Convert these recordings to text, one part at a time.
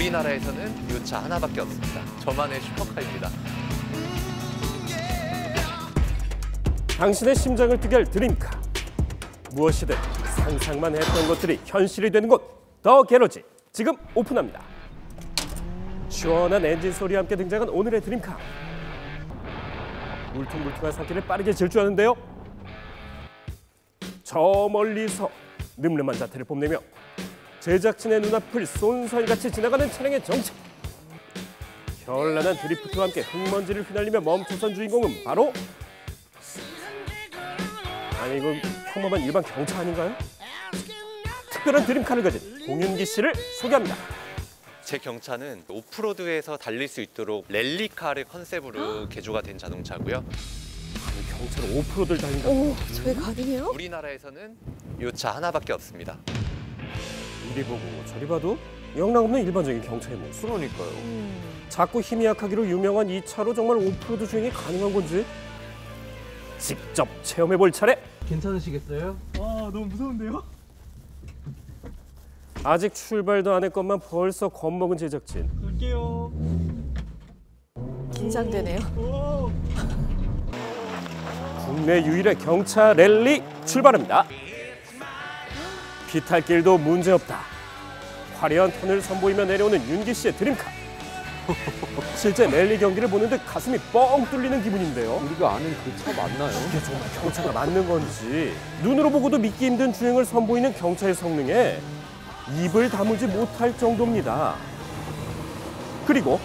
우리나라에서는 이 차 하나밖에 없습니다. 저만의 슈퍼카입니다. 당신의 심장을 뛰게 할 드림카. 무엇이든 상상만 했던 것들이 현실이 되는 곳, 더 게러지 지금 오픈합니다. 시원한 엔진 소리와 함께 등장한 오늘의 드림카. 울퉁불퉁한 산길을 빠르게 질주하는데요. 저 멀리서 늠름한 자태를 뽐내며 제작진의 눈앞을 쏜살같이 지나가는 차량의 정체. 현란한 드리프트와 함께 흙먼지를 휘날리며 멈춰선 주인공은 바로, 아니 이거 평범한 일반 경차 아닌가요? 특별한 드림카를 가진 공윤기 씨를 소개합니다. 제 경차는 오프로드에서 달릴 수 있도록 랠리카를 컨셉으로 개조가 된 자동차고요. 아니 경차로 오프로드를 달린다. 오, 저게 가능해요? 우리나라에서는 이 차 하나밖에 없습니다. 이리 보고 저리 봐도 영락없는 일반적인 경차의 모습. 그러니까요. 작고 힘이 약하기로 유명한 이 차로 정말 오프로드 주행이 가능한 건지 직접 체험해볼 차례. 괜찮으시겠어요? 아, 너무 무서운데요? 아직 출발도 안 했건만 벌써 겁먹은 제작진. 갈게요. 긴장되네요. 오. 국내 유일의 경차 랠리 출발합니다. 비탈길도 문제없다. 화려한 턴을 선보이며 내려오는 윤기 씨의 드림카. 실제 랠리 경기를 보는 듯 가슴이 뻥 뚫리는 기분인데요. 우리가 아는 그 차 맞나요? 이게 정말 경차가 맞는 건지 눈으로 보고도 믿기 힘든 주행을 선보이는 경차의 성능에 입을 다물지 못할 정도입니다. 그리고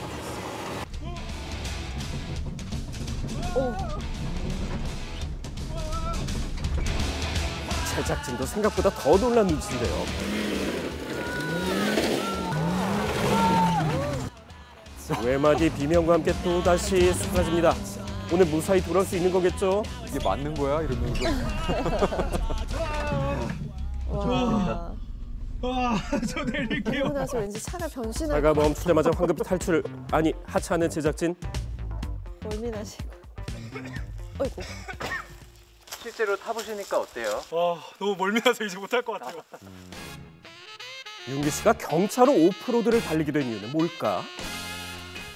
제작진도 생각보다 더 놀란 눈치인데요. 외마디 비명과 함께 또다시 사라집니다. 오늘 무사히 돌아올 수 있는 거겠죠? 이게 맞는 거야? 이러면서. 와. 와, 저 내릴게요. 그러고 나서 왠지 차가 변신할 차가 멈추자마자 황급히 탈출을, 아니 하차하는 제작진. 멀미나시고. 어이구. 실제로 타보시니까 어때요? 너무 멀미나서 이제 못할 것 같아요. 윤기 씨가 경차로 오프로드를 달리게 된 이유는 뭘까?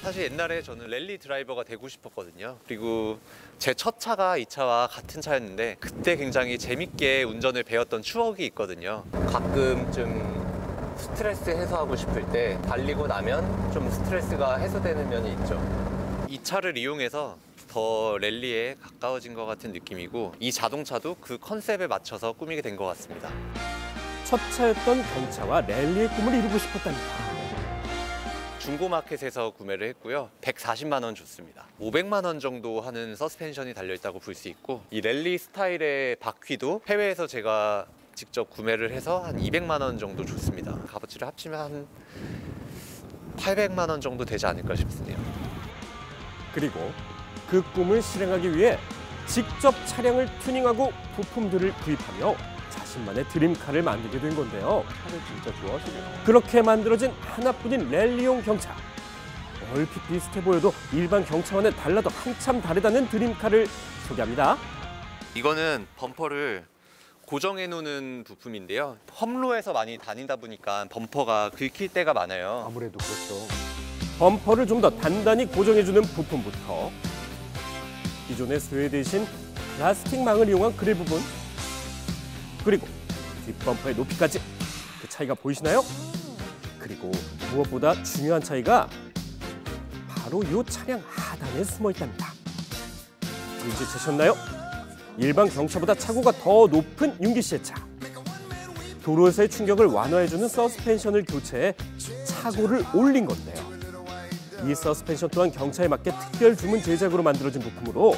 사실 옛날에 저는 랠리 드라이버가 되고 싶었거든요. 그리고 제 첫 차가 이 차와 같은 차였는데 그때 굉장히 재밌게 운전을 배웠던 추억이 있거든요. 가끔 좀 스트레스 해소하고 싶을 때 달리고 나면 좀 스트레스가 해소되는 면이 있죠. 이 차를 이용해서 더 랠리에 가까워진 것 같은 느낌이고 이 자동차도 그 컨셉에 맞춰서 꾸미게 된 것 같습니다. 첫 차였던 경차와 랠리의 꿈을 이루고 싶었답니다. 중고마켓에서 구매를 했고요. 140만 원 줬습니다. 500만 원 정도 하는 서스펜션이 달려있다고 볼 수 있고 이 랠리 스타일의 바퀴도 해외에서 제가 직접 구매를 해서 한 200만 원 정도 줬습니다. 값어치를 합치면 한 800만 원 정도 되지 않을까 싶습니다. 그리고 그 꿈을 실행하기 위해 직접 차량을 튜닝하고 부품들을 구입하며 자신만의 드림카를 만들게 된 건데요. 차를 진짜 좋아하시네요. 그렇게 만들어진 하나뿐인 랠리용 경차. 얼핏 비슷해 보여도 일반 경차와는 달라도 한참 다르다는 드림카를 소개합니다. 이거는 범퍼를 고정해 놓는 부품인데요. 험로에서 많이 다니다 보니까 범퍼가 긁힐 때가 많아요. 아무래도 그렇죠. 범퍼를 좀 더 단단히 고정해주는 부품부터 기존의 쇠 대신 플라스틱 망을 이용한 그릴 부분, 그리고 뒷범퍼의 높이까지. 그 차이가 보이시나요? 그리고 무엇보다 중요한 차이가 바로 이 차량 하단에 숨어 있답니다. 눈치채셨나요? 일반 경차보다 차고가 더 높은 윤기 씨의 차. 도로에서의 충격을 완화해주는 서스펜션을 교체해 차고를 올린 건데요. 이 서스펜션 또한 경차에 맞게 특별 주문 제작으로 만들어진 부품으로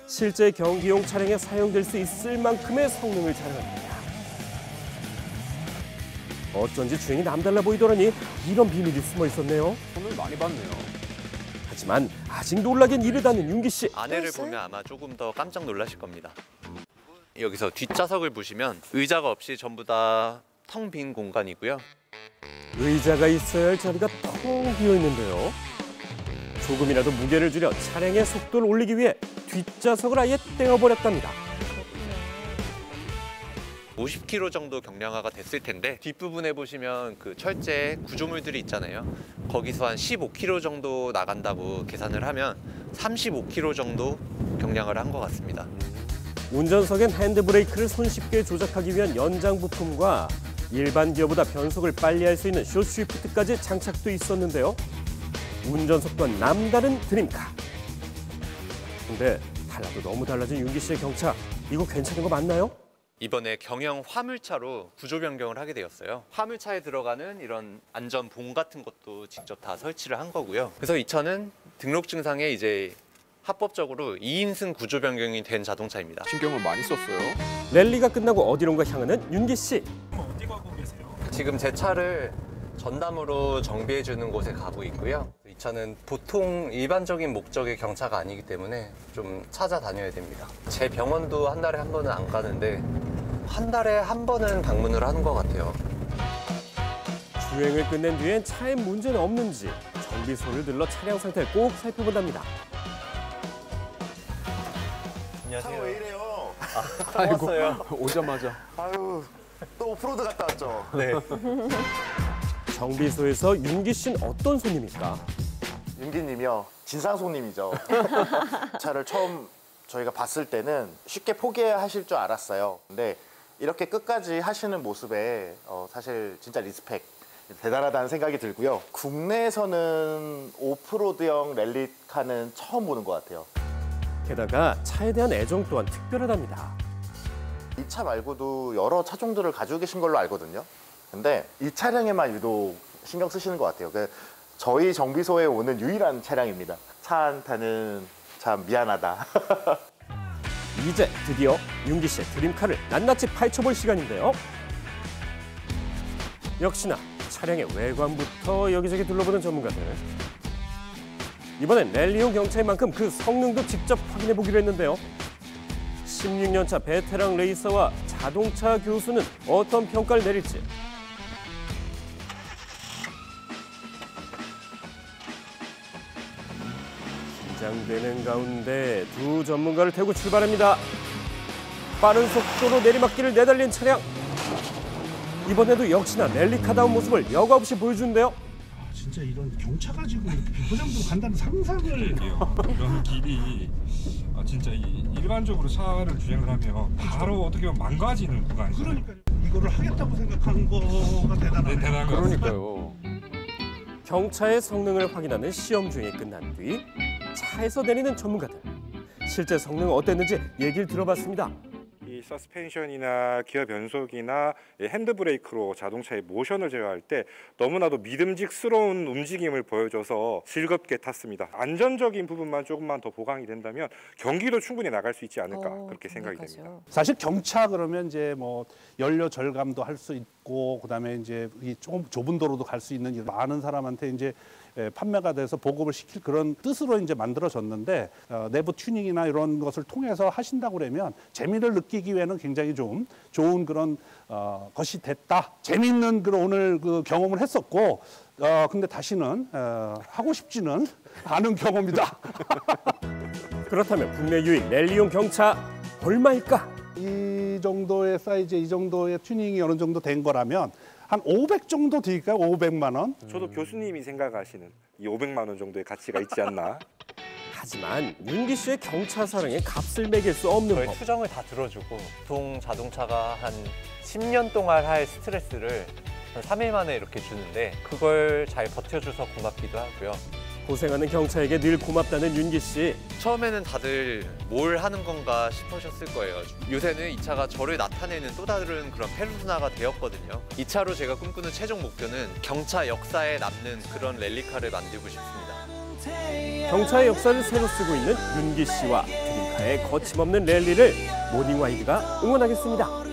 실제 경기용 차량에 사용될 수 있을 만큼의 성능을 자랑합니다. 어쩐지 주행이 남달라 보이더라니 이런 비밀이 숨어 있었네요. 손을 많이 봤네요. 하지만 아직 놀라긴 이르다는 윤기 씨. 안에를 보면 아마 조금 더 깜짝 놀라실 겁니다. 여기서 뒷좌석을 보시면 의자가 없이 전부 다 텅 빈 공간이고요. 의자가 있어야 할 자리가 텅 비어 있는데요. 조금이라도 무게를 줄여 차량의 속도를 올리기 위해 뒷좌석을 아예 떼어버렸답니다. 50km 정도 경량화가 됐을 텐데 뒷부분에 보시면 그 철제 구조물들이 있잖아요. 거기서 한 15km 정도 나간다고 계산을 하면 35km 정도 경량을 한 것 같습니다. 운전석엔 핸드브레이크를 손쉽게 조작하기 위한 연장 부품과 일반 기어보다 변속을 빨리 할 수 있는 숏쉬프트까지 장착돼 있었는데요. 운전석과 남다른 드림카. 근데 달라도 너무 달라진 윤기 씨의 경차. 이거 괜찮은 거 맞나요? 이번에 경영 화물차로 구조 변경을 하게 되었어요. 화물차에 들어가는 이런 안전봉 같은 것도 직접 다 설치를 한 거고요. 그래서 이 차는 등록증상에 이제 합법적으로 2인승 구조 변경이 된 자동차입니다. 신경을 많이 썼어요. 랠리가 끝나고 어디론가 향하는 윤기 씨. 어디 가고 계세요? 지금 제 차를 전담으로 정비해 주는 곳에 가고 있고요. 이 차는 보통 일반적인 목적의 경차가 아니기 때문에 좀 찾아다녀야 됩니다. 제 병원도 한 달에 한 번은 안 가는데 한 달에 한 번은 방문을 하는 것 같아요. 주행을 끝낸 뒤엔 차에 문제는 없는지 정비소를 들러 차량 상태를 꼭 살펴본답니다. 안녕하세요. 왜 이래요? 아이고, 오자마자. 아유, 또 오프로드 갔다 왔죠? 네. 정비소에서 윤기 씨는 어떤 손님일까? 윤기님이요. 진상 손님이죠. 차를 처음 저희가 봤을 때는 쉽게 포기하실 줄 알았어요. 근데 이렇게 끝까지 하시는 모습에 사실 진짜 리스펙, 대단하다는 생각이 들고요. 국내에서는 오프로드형 랠리카는 처음 보는 것 같아요. 게다가 차에 대한 애정 또한 특별하답니다. 이 차 말고도 여러 차종들을 가지고 계신 걸로 알거든요. 근데 이 차량에만 유독 신경 쓰시는 것 같아요. 저희 정비소에 오는 유일한 차량입니다. 차 한타는 참 미안하다. 이제 드디어 윤기 씨의 드림카를 낱낱이 파헤쳐볼 시간인데요. 역시나 차량의 외관부터 여기저기 둘러보는 전문가들. 이번엔 랠리용 경차인 만큼 그 성능도 직접 확인해보기로 했는데요. 16년차 베테랑 레이서와 자동차 교수는 어떤 평가를 내릴지. 긴장되는 가운데 두 전문가를 태우고 출발합니다. 빠른 속도로 내리막길을 내달린 차량. 이번에도 역시나 랠리카다운 모습을 여과 없이 보여주는데요. 진짜 이런 경차 가지고 비포장도 간다는 상상을 해요. 이런 길이 진짜 일반적으로 차를 주행을 하면 바로 어떻게 보면 망가지는 구간이잖아요. 그러니까 이거를 하겠다고 생각한 거가 대단하네. 대단한 거 그러니까요. 경차의 성능을 확인하는 시험 중이 끝난 뒤 차에서 내리는 전문가들. 실제 성능은 어땠는지 얘기를 들어봤습니다. 이 서스펜션이나 기어 변속이나 핸드브레이크로 자동차의 모션을 제어할 때 너무나도 믿음직스러운 움직임을 보여줘서 즐겁게 탔습니다. 안전적인 부분만 조금만 더 보강이 된다면 경기도 충분히 나갈 수 있지 않을까 그렇게 생각이 됩니다. 사실 경차 그러면 이제 뭐 연료 절감도 할 수 있고 그다음에 이제 이 조금 좁은 도로도 갈 수 있는 많은 사람한테 이제 판매가 돼서 보급을 시킬 그런 뜻으로 이제 만들어졌는데 내부 튜닝이나 이런 것을 통해서 하신다고 그러면 재미를 느끼기 위해는 굉장히 좀 좋은 그런 것이 됐다. 재미있는 그런 오늘 그 경험을 했었고 근데 다시는 하고 싶지는 않은 경험이다. 그렇다면 국내 유일 랠리용 경차 얼마일까? 이 정도의 사이즈, 이 정도의 튜닝이 어느 정도 된 거라면 한 500 정도 될까요? 500만 원? 저도 교수님이 생각하시는 이 500만 원 정도의 가치가 있지 않나. 하지만 윤기 씨의 경차 사랑에 값을 매길 수 없는 저희 법. 투정을 다 들어주고 보통 자동차가 한 10년 동안 할 스트레스를 한 3일 만에 이렇게 주는데 그걸 잘 버텨줘서 고맙기도 하고요. 고생하는 경차에게 늘 고맙다는 윤기 씨. 처음에는 다들 뭘 하는 건가 싶으셨을 거예요. 요새는 이 차가 저를 나타내는 또 다른 그런 페르소나가 되었거든요. 이 차로 제가 꿈꾸는 최종 목표는 경차 역사에 남는 그런 랠리카를 만들고 싶습니다. 경차의 역사를 새로 쓰고 있는 윤기 씨와 드림카의 거침없는 랠리를 모닝와이드가 응원하겠습니다.